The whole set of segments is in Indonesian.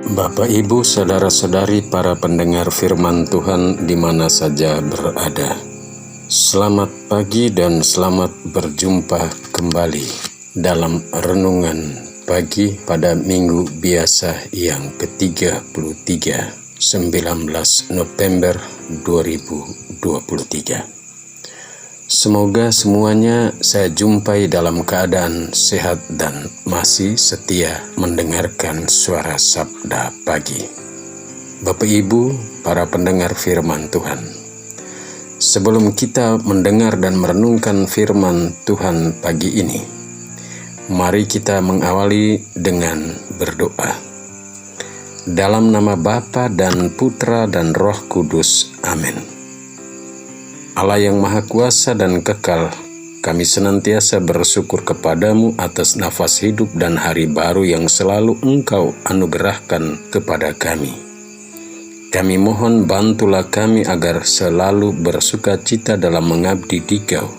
Bapak, Ibu, saudara-saudari, para pendengar firman Tuhan di mana saja berada. Selamat pagi dan selamat berjumpa kembali dalam renungan pagi pada minggu biasa yang ke-33, 19 November 2023. Semoga semuanya saya jumpai dalam keadaan sehat dan masih setia mendengarkan suara sabda pagi. Bapak, Ibu, para pendengar firman Tuhan, sebelum kita mendengar dan merenungkan firman Tuhan pagi ini, mari kita mengawali dengan berdoa. Dalam nama Bapa dan Putra dan Roh Kudus, amin. Allah yang Maha Kuasa dan Kekal, kami senantiasa bersyukur kepadamu atas nafas hidup dan hari baru yang selalu Engkau anugerahkan kepada kami. Kami mohon bantulah kami agar selalu bersuka cita dalam mengabdi di Kau,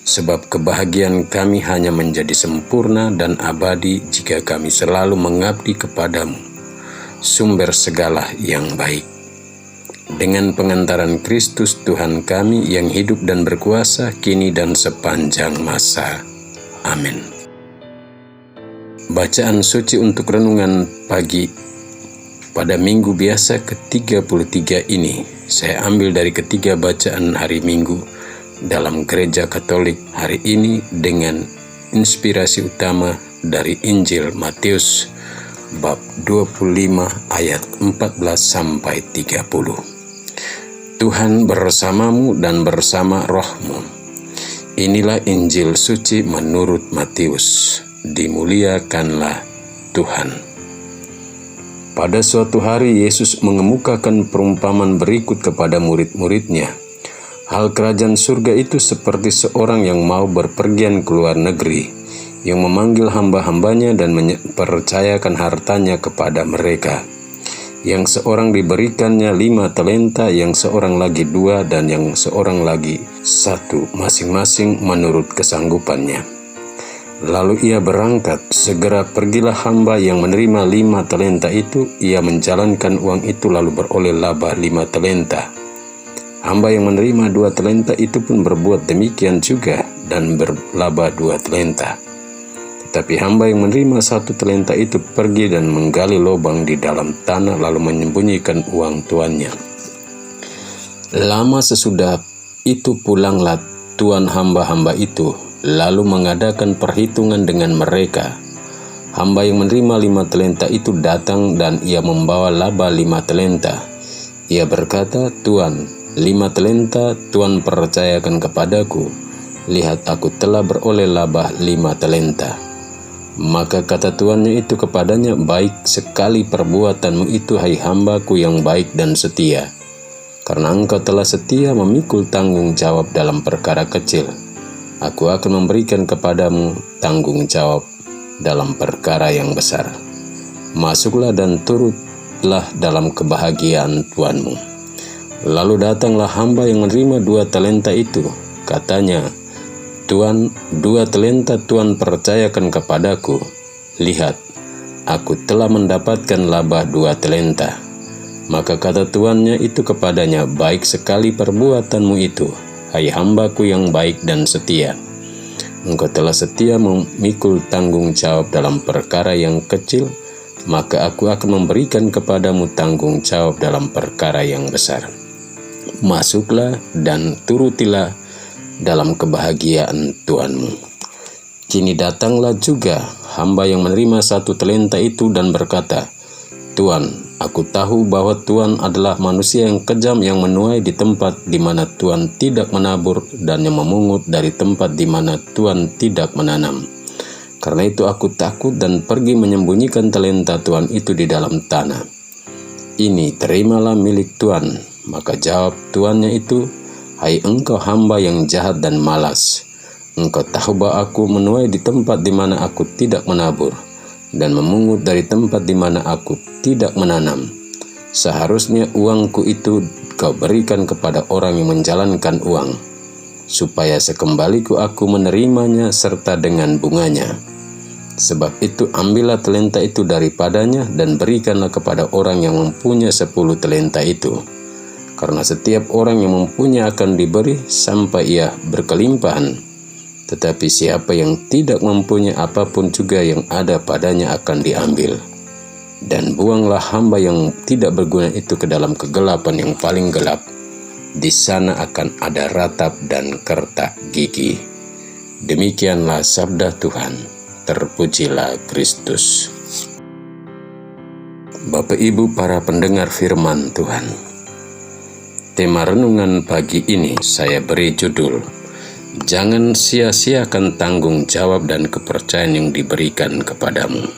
sebab kebahagiaan kami hanya menjadi sempurna dan abadi jika kami selalu mengabdi kepadamu, sumber segala yang baik. Dengan pengantaran Kristus Tuhan kami yang hidup dan berkuasa kini dan sepanjang masa. Amin. Bacaan suci untuk renungan pagi pada minggu biasa ke-33 ini saya ambil dari ketiga bacaan hari Minggu dalam Gereja Katolik hari ini dengan inspirasi utama dari Injil Matius bab 25 ayat 14 sampai 30. Tuhan bersamamu dan bersama rohmu. Inilah Injil suci menurut Matius. Dimuliakanlah Tuhan. Pada suatu hari Yesus mengemukakan perumpamaan berikut kepada murid-muridnya. Hal kerajaan surga itu seperti seorang yang mau berpergian ke luar negeri, yang memanggil hamba-hambanya dan mempercayakan hartanya kepada mereka. Yang seorang diberikannya 5 talenta, yang seorang lagi 2, dan yang seorang lagi 1, masing-masing menurut kesanggupannya. Lalu ia berangkat, segera pergilah hamba yang menerima 5 talenta itu, ia menjalankan uang itu lalu beroleh laba 5 talenta. Hamba yang menerima 2 talenta itu pun berbuat demikian juga dan berlaba 2 talenta. Tapi hamba yang menerima 1 talenta itu pergi dan menggali lubang di dalam tanah lalu menyembunyikan uang tuannya. Lama sesudah itu pulanglah tuan hamba-hamba itu, lalu mengadakan perhitungan dengan mereka. Hamba yang menerima 5 talenta itu datang dan ia membawa laba 5 talenta. Ia berkata, "Tuan, 5 talenta Tuan percayakan kepadaku. Lihat, aku telah beroleh laba 5 talenta." Maka kata tuannya itu kepadanya, "Baik sekali perbuatanmu itu, hai hambaku yang baik dan setia. Karena engkau telah setia memikul tanggung jawab dalam perkara kecil, aku akan memberikan kepadamu tanggung jawab dalam perkara yang besar. Masuklah dan turutlah dalam kebahagiaan tuanmu." Lalu datanglah hamba yang menerima 2 talenta itu. Katanya, "Tuan, 2 talenta Tuan percayakan kepadaku. Lihat, aku telah mendapatkan laba 2 talenta. Maka kata tuannya itu kepadanya, "Baik sekali perbuatanmu itu, hai hambaku yang baik dan setia. Engkau telah setia memikul tanggung jawab dalam perkara yang kecil, maka aku akan memberikan kepadamu tanggung jawab dalam perkara yang besar. Masuklah dan turutilah dalam kebahagiaan tuanmu." Kini datanglah juga hamba yang menerima 1 talenta itu dan berkata, "Tuan, aku tahu bahwa Tuan adalah manusia yang kejam, yang menuai di tempat di mana Tuan tidak menabur dan yang memungut dari tempat di mana Tuan tidak menanam. Karena itu aku takut dan pergi menyembunyikan talenta Tuan itu di dalam tanah. Ini terimalah milik Tuan." Maka jawab tuannya itu, "Hai engkau hamba yang jahat dan malas. Engkau tahu bahwa aku menuai di tempat di mana aku tidak menabur, dan memungut dari tempat di mana aku tidak menanam. Seharusnya uangku itu kau berikan kepada orang yang menjalankan uang, supaya sekembaliku aku menerimanya serta dengan bunganya. Sebab itu ambillah talenta itu daripadanya dan berikanlah kepada orang yang mempunyai 10 talenta itu. Karena setiap orang yang mempunyai akan diberi sampai ia berkelimpahan. Tetapi siapa yang tidak mempunyai apapun juga yang ada padanya akan diambil. Dan buanglah hamba yang tidak berguna itu ke dalam kegelapan yang paling gelap. Di sana akan ada ratap dan kertak gigi. Demikianlah sabda Tuhan. Terpujilah Kristus. Bapak Ibu para pendengar firman Tuhan, tema renungan pagi ini saya beri judul, Jangan sia-siakan tanggung jawab dan kepercayaan yang diberikan kepadamu.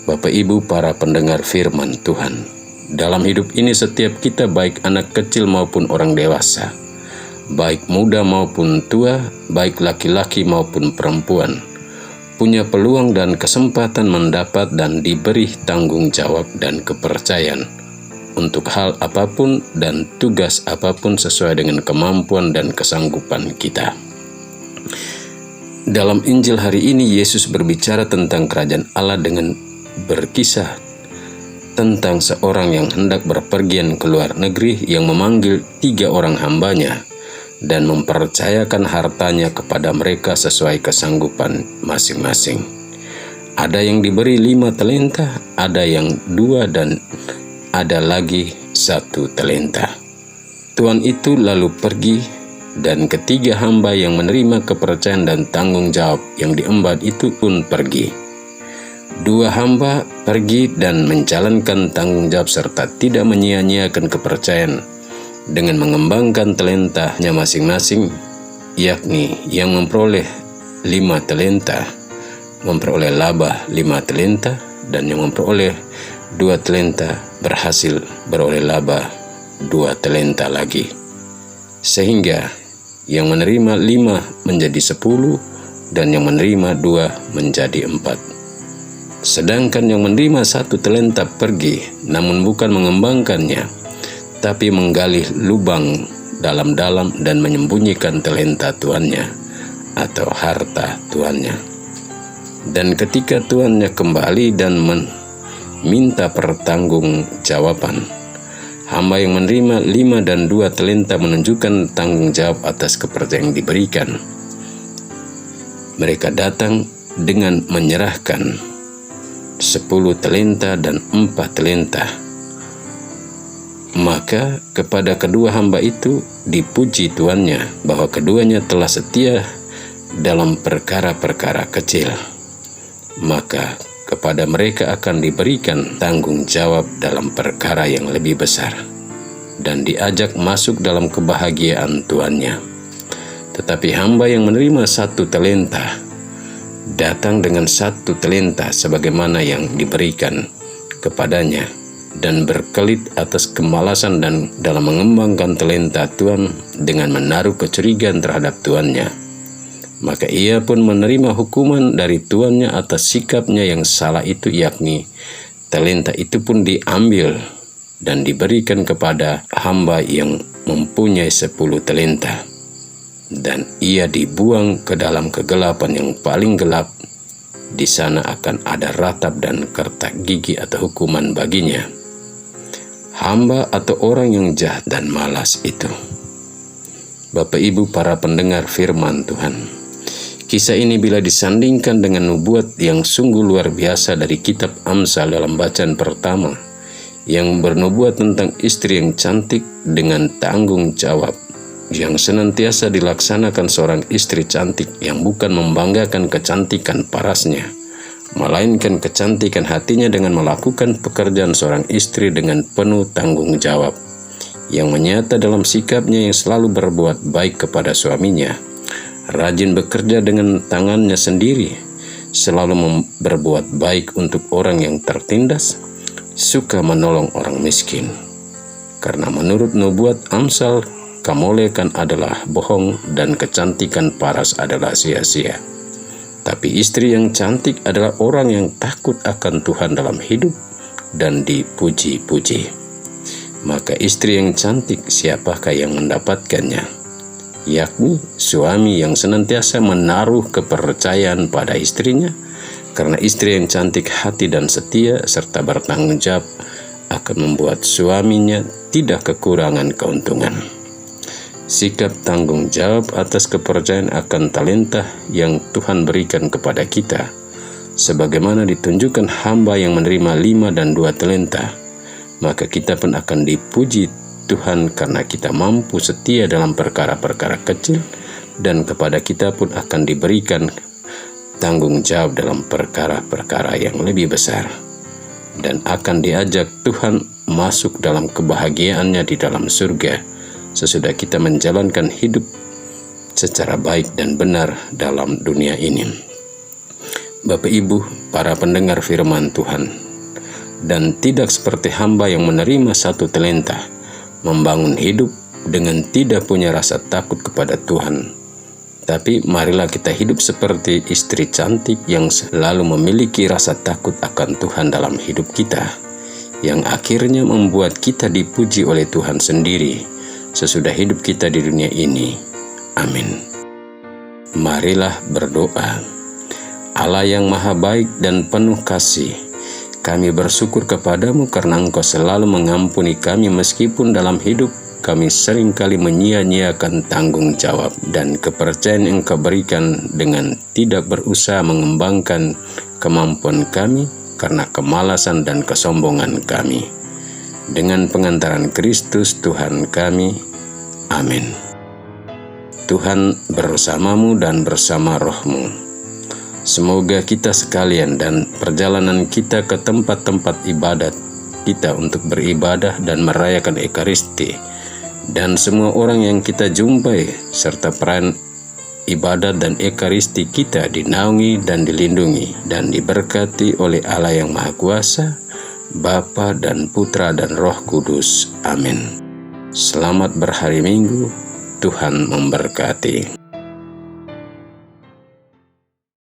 Bapak Ibu para pendengar firman Tuhan, dalam hidup ini setiap kita, baik anak kecil maupun orang dewasa, baik muda maupun tua, baik laki-laki maupun perempuan, punya peluang dan kesempatan mendapat dan diberi tanggung jawab dan kepercayaan untuk hal apapun dan tugas apapun sesuai dengan kemampuan dan kesanggupan kita. Dalam Injil hari ini, Yesus berbicara tentang kerajaan Allah dengan berkisah tentang seorang yang hendak berpergian ke luar negeri yang memanggil 3 orang hambanya dan mempercayakan hartanya kepada mereka sesuai kesanggupan masing-masing. Ada yang diberi 5 talenta, ada yang 2, dan ada lagi 1 talenta. Tuan itu lalu pergi, dan ketiga hamba yang menerima kepercayaan dan tanggung jawab yang diemban itu pun pergi. 2 hamba pergi dan menjalankan tanggung jawab serta tidak menyia-nyiakan kepercayaan dengan mengembangkan talentanya masing-masing, yakni yang memperoleh 5 talenta memperoleh laba 5 talenta, dan yang memperoleh 2 talenta berhasil beroleh laba 2 talenta lagi, sehingga yang menerima 5 menjadi 10 dan yang menerima 2 menjadi 4. Sedangkan yang menerima 1 talenta pergi, namun bukan mengembangkannya, tapi menggali lubang dalam-dalam dan menyembunyikan talenta tuannya atau harta tuannya. Dan ketika tuannya kembali dan meminta pertanggungjawaban, hamba yang menerima 5 dan 2 talenta menunjukkan tanggung jawab atas kepercayaan yang diberikan. Mereka datang dengan menyerahkan 10 talenta dan 4 talenta. Maka kepada kedua hamba itu dipuji tuannya bahwa keduanya telah setia dalam perkara-perkara kecil. Maka kepada mereka akan diberikan tanggung jawab dalam perkara yang lebih besar dan diajak masuk dalam kebahagiaan tuannya. Tetapi hamba yang menerima 1 talenta datang dengan 1 talenta sebagaimana yang diberikan kepadanya, dan berkelit atas kemalasan dan dalam mengembangkan talenta tuan dengan menaruh kecurigaan terhadap tuannya. Maka ia pun menerima hukuman dari tuannya atas sikapnya yang salah itu, yakni talenta itu pun diambil dan diberikan kepada hamba yang mempunyai 10 talenta, dan ia dibuang ke dalam kegelapan yang paling gelap. Di sana akan ada ratap dan kertak gigi atau hukuman baginya. Hamba atau orang yang jahat dan malas itu. Bapak Ibu para pendengar firman Tuhan, kisah ini bila disandingkan dengan nubuat yang sungguh luar biasa dari kitab Amsal dalam bacaan pertama, yang bernubuat tentang istri yang cantik dengan tanggung jawab, yang senantiasa dilaksanakan seorang istri cantik yang bukan membanggakan kecantikan parasnya, melainkan kecantikan hatinya dengan melakukan pekerjaan seorang istri dengan penuh tanggung jawab, yang menyata dalam sikapnya yang selalu berbuat baik kepada suaminya, rajin bekerja dengan tangannya sendiri, selalu berbuat baik untuk orang yang tertindas, suka menolong orang miskin. Karena menurut nubuat Amsal, kemolekan adalah bohong dan kecantikan paras adalah sia-sia. Tapi istri yang cantik adalah orang yang takut akan Tuhan dalam hidup dan dipuji-puji. Maka istri yang cantik siapakah yang mendapatkannya? Yakni suami yang senantiasa menaruh kepercayaan pada istrinya Karena istri yang cantik hati dan setia serta bertanggung jawab akan membuat suaminya tidak kekurangan keuntungan. Sikap tanggung jawab atas kepercayaan akan talenta yang Tuhan berikan kepada kita, sebagaimana ditunjukkan hamba yang menerima 5 dan 2 talenta, maka kita pun akan dipuji Tuhan karena kita mampu setia dalam perkara-perkara kecil, dan kepada kita pun akan diberikan tanggung jawab dalam perkara-perkara yang lebih besar, dan akan diajak Tuhan masuk dalam kebahagiaannya di dalam surga sesudah kita menjalankan hidup secara baik dan benar dalam dunia ini. Bapak Ibu, para pendengar firman Tuhan, dan tidak seperti hamba yang menerima 1 talenta, membangun hidup dengan tidak punya rasa takut kepada Tuhan. Tapi marilah kita hidup seperti istri cantik yang selalu memiliki rasa takut akan Tuhan dalam hidup kita, yang akhirnya membuat kita dipuji oleh Tuhan sendiri sesudah hidup kita di dunia ini. Amin. Marilah berdoa. Allah yang maha baik dan penuh kasih, kami bersyukur kepadamu karena Engkau selalu mengampuni kami meskipun dalam hidup kami seringkali menyia-nyiakan tanggung jawab dan kepercayaan yang Engkau berikan dengan tidak berusaha mengembangkan kemampuan kami karena kemalasan dan kesombongan kami. Dengan pengantaran Kristus Tuhan kami. Amin. Tuhan bersamamu dan bersama rohmu. Semoga kita sekalian dan perjalanan kita ke tempat-tempat ibadat kita untuk beribadah dan merayakan Ekaristi, dan semua orang yang kita jumpai serta perayaan ibadat dan Ekaristi kita dinaungi dan dilindungi dan diberkati oleh Allah yang Maha Kuasa, Bapa dan Putra dan Roh Kudus. Amin. Selamat berhari Minggu, Tuhan memberkati.